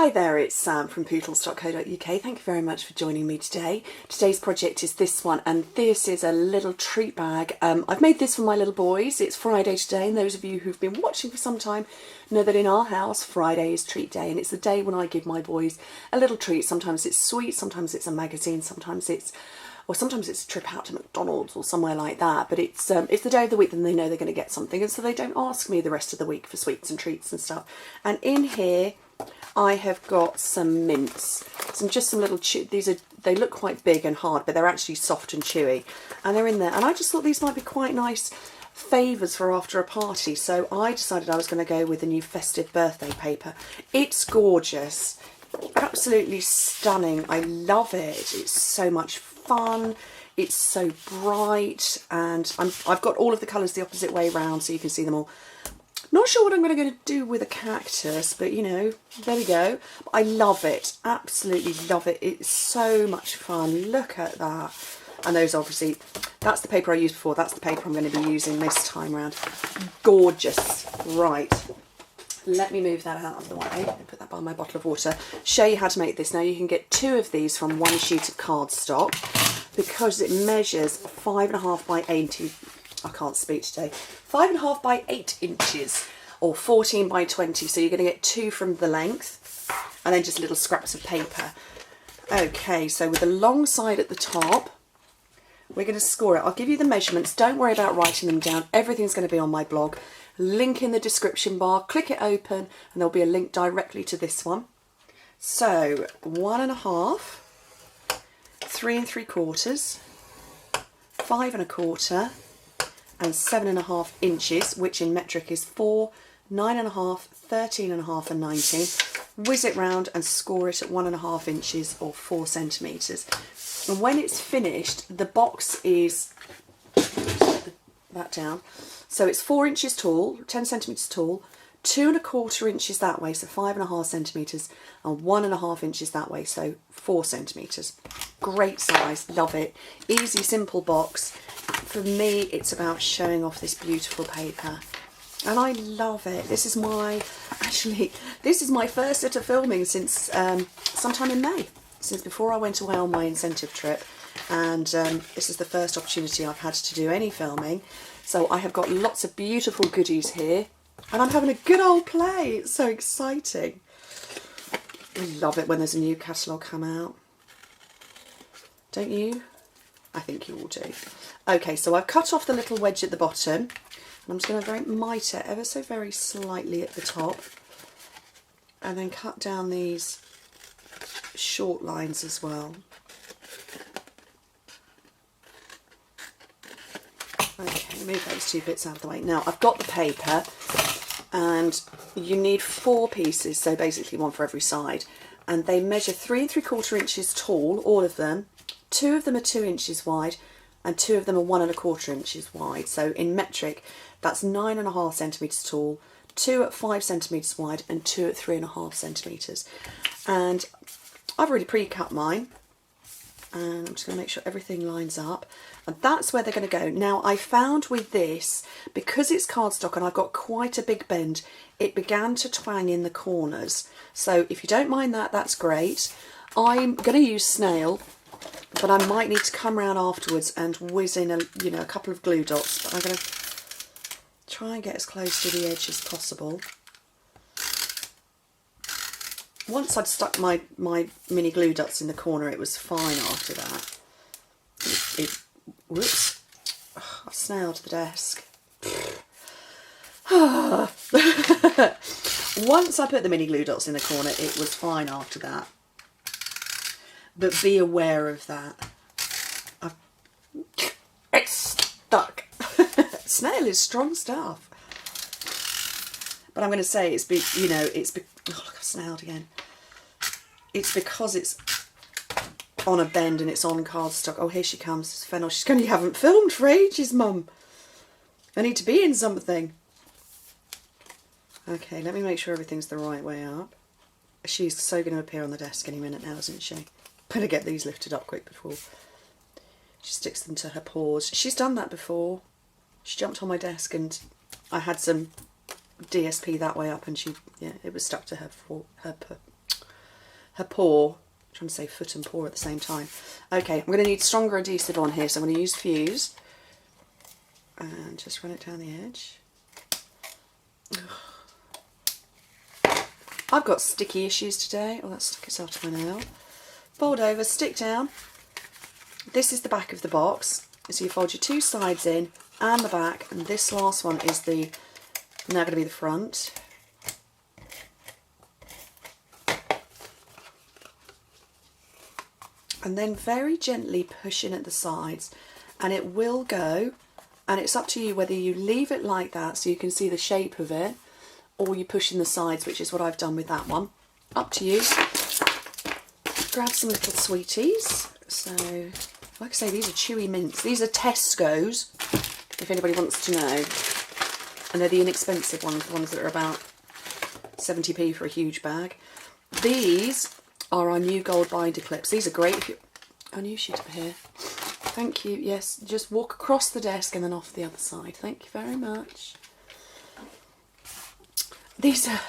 Hi there, it's Sam from Pootles.co.uk. Thank you very much for joining me today. Today's project is this one, and this is a little treat bag. I've made this for my little boys. It's Friday today, and those of you who've been watching for some time know that in our house, Friday is treat day, and it's the day when I give my boys a little treat. Sometimes it's sweet, sometimes it's a magazine, sometimes it's a trip out to McDonald's or somewhere like that. But it's the day of the week when they know they're going to get something, and so they don't ask me the rest of the week for sweets and treats and stuff. And in here, I have got some mints, some little they look quite big and hard, but they're actually soft and chewy, and they're in there. And I just thought these might be quite nice favours for after a party, so I decided I was going to go with the new Festive birthday paper. It's gorgeous, absolutely stunning. I love it. It's so much fun. It's so bright, and I've got all of the colours the opposite way round so you can see them all. Not sure what I'm going to do with a cactus, but you know, there we go. I love it, absolutely love it. It's so much fun. Look at that. And those, obviously, that's the paper I used before. That's the paper I'm going to be using this time around. Gorgeous. Right. Let me move that out of the way. Put that by my bottle of water. Show you how to make this. Now, you can get 2 of these from 1 sheet of cardstock because it measures 5.5 by 80. I can't speak today. 5.5 by 8 inches or 14 by 20. So you're going to get 2 from the length and then just little scraps of paper. Okay, so with the long side at the top, we're going to score it. I'll give you the measurements. Don't worry about writing them down. Everything's going to be on my blog. Link in the description bar. Click it open and there'll be a link directly to this one. So 1.5, 3 3/4, 5 1/4, and 7.5 inches, which in metric is 4, 9.5, 13.5 and 19. Whiz it round and score it at 1.5 inches or 4 centimetres. And when it's finished, the box is, set that down, so it's 4 inches tall, 10 centimetres tall, 2 1/4 inches that way, so 5.5 centimetres, and 1.5 inches that way, so 4 centimetres. Great size, love it. Easy, simple box. For me, it's about showing off this beautiful paper, and I love it. This is my first set of filming since sometime in May, since before I went away on my incentive trip, and this is the first opportunity I've had to do any filming. So I have got lots of beautiful goodies here, and I'm having a good old play. It's so exciting. I love it when there's a new catalogue come out. Don't you? I think you will do. Okay, so I've cut off the little wedge at the bottom, and I'm just going to mite it ever so very slightly at the top, and then cut down these short lines as well. Okay, move those 2 bits out of the way. Now I've got the paper, and you need 4 pieces, so basically 1 for every side, and they measure 3 3/4 inches tall, all of them. 2 of them are 2 inches wide, and 2 of them are 1 1/4 inches wide. So in metric, that's 9.5 centimetres tall, 2 at 5 centimetres wide, and 2 at 3.5 centimetres. And I've already pre-cut mine, and I'm just going to make sure everything lines up. And that's where they're going to go. Now, I found with this, because it's cardstock and I've got quite a big bend, it began to twang in the corners. So if you don't mind that, that's great. I'm going to use snail, but I might need to come around afterwards and whiz in a couple of glue dots. But I'm going to try and get as close to the edge as possible. Once I'd stuck my mini glue dots in the corner, it was fine after that. Whoops, I've snailed the desk. Once I put the mini glue dots in the corner, it was fine after that. But be aware of that. It's stuck. Snail is strong stuff. But I'm going to say oh look, I've snailed again. It's because it's on a bend and it's on cardstock. Oh, here she comes, Fennel. She's going, you haven't filmed for ages, Mum. I need to be in something. Okay, let me make sure everything's the right way up. She's so going to appear on the desk any minute now, isn't she? Better get these lifted up quick before she sticks them to her paws. She's done that before. She jumped on my desk and I had some DSP that way up, and it was stuck to her her paw. I'm trying to say foot and paw at the same time. Okay, I'm going to need stronger adhesive on here, so I'm going to use Fuse. And just run it down the edge. I've got sticky issues today. Oh, that stuck itself to my nail. Fold over, stick down. This is the back of the box. So you fold your two sides in and the back, and this last one is now going to be the front. And then very gently push in at the sides, and it will go, and it's up to you whether you leave it like that so you can see the shape of it, or you push in the sides, which is what I've done with that one. Up to you. Grab some little sweeties. So, like I say, these are chewy mints. These are Tesco's, if anybody wants to know. And they're the inexpensive ones, the ones that are about 70p for a huge bag. These are our new gold binder clips. These are great if you... A new sheet up here. Thank you. Yes, just walk across the desk and then off the other side. Thank you very much. These are...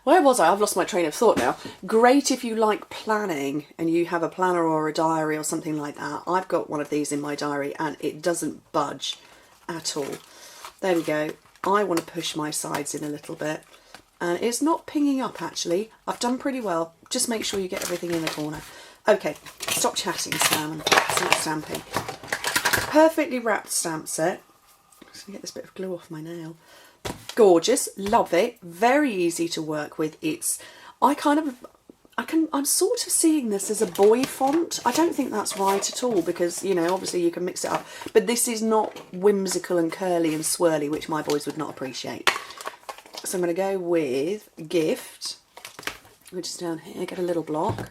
Where was I? I've lost my train of thought now. Great if you like planning and you have a planner or a diary or something like that. I've got one of these in my diary and it doesn't budge at all. There we go. I want to push my sides in a little bit. And it's not pinging up actually. I've done pretty well. Just make sure you get everything in the corner. Okay, stop chatting, Sam, and start stamping. Perfectly wrapped stamp set. I'm just going to get this bit of glue off my nail. Gorgeous, love it, very easy to work with. I'm sort of seeing this as a boy font. I don't think that's right at all because, you know, obviously you can mix it up. But this is not whimsical and curly and swirly, which my boys would not appreciate. So I'm going to go with Gift, which is down here, get a little block.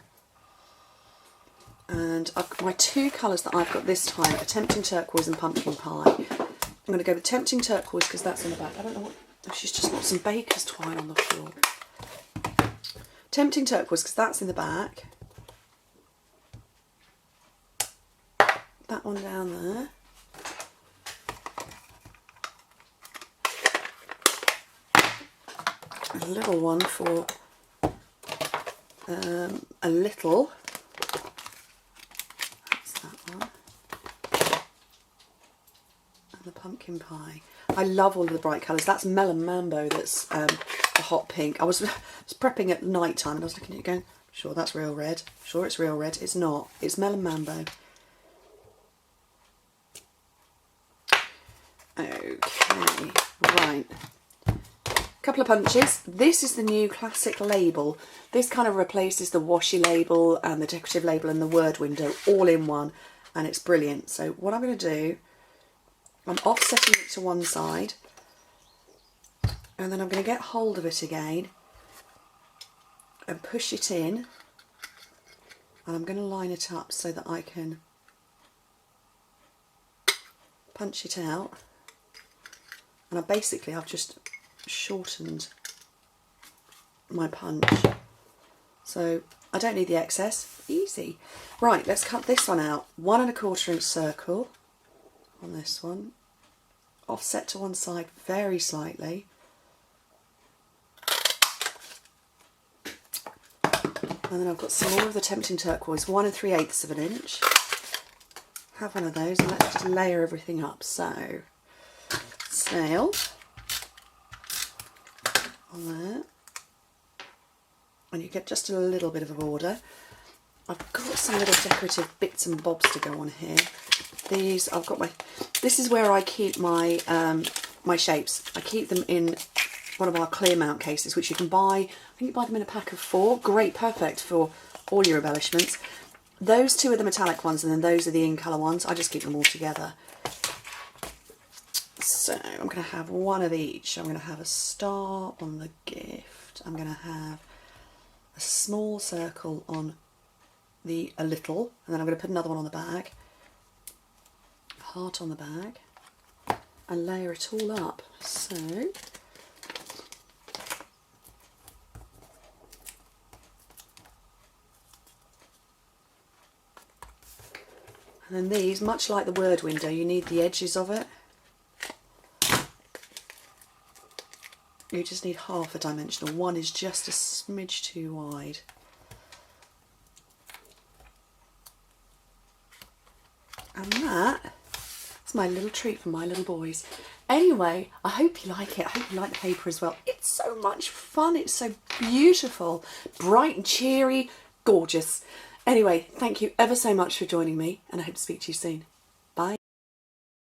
And my two colours that I've got this time are Tempting Turquoise and Pumpkin Pie. I'm going to go with Tempting Turquoise because that's on the back. I don't know what... Oh, she's just got some baker's twine on the floor. Tempting Turquoise because that's in the back. That one down there. A little one for a little. That's that one. And the pumpkin pie. I love all of the bright colours. That's Melon Mambo, that's the hot pink. I was prepping at night time and I was looking at it going, sure that's real red. Sure it's real red. It's not. It's Melon Mambo. Okay, right. Couple of punches. This is the new classic label. This kind of replaces the washi label and the decorative label and the word window all in one, and it's brilliant. So what I'm going to do, I'm offsetting it to one side and then I'm going to get hold of it again and push it in, and I'm going to line it up so that I can punch it out. And I've just shortened my punch, so I don't need the excess. Easy. Right, let's cut this one out. 1 1/4 inch circle on this one, offset to one side very slightly, and then I've got some more of the Tempting Turquoise, 1 3/8 inch. Have one of those and let's just layer everything up. So snail on there, and you get just a little bit of a border. I've got some little decorative bits and bobs to go on here. These, I've got this is where I keep my my shapes. I keep them in one of our clear mount cases, which you can buy, I think you buy them in a pack of 4. Great, perfect for all your embellishments. Those two are the metallic ones and then those are the in colour ones. I just keep them all together. So I'm going to have one of each. I'm going to have a star on the Gift. I'm going to have a small circle on the a little, and then I'm going to put another one on the bag, a heart on the bag, and layer it all up. So and then these, much like the word window, you need the edges of it. You just need half a dimensional. One is just a smidge too wide. And that is my little treat for my little boys. Anyway, I hope you like it. I hope you like the paper as well. It's so much fun. It's so beautiful, bright and cheery, gorgeous. Anyway, thank you ever so much for joining me, and I hope to speak to you soon.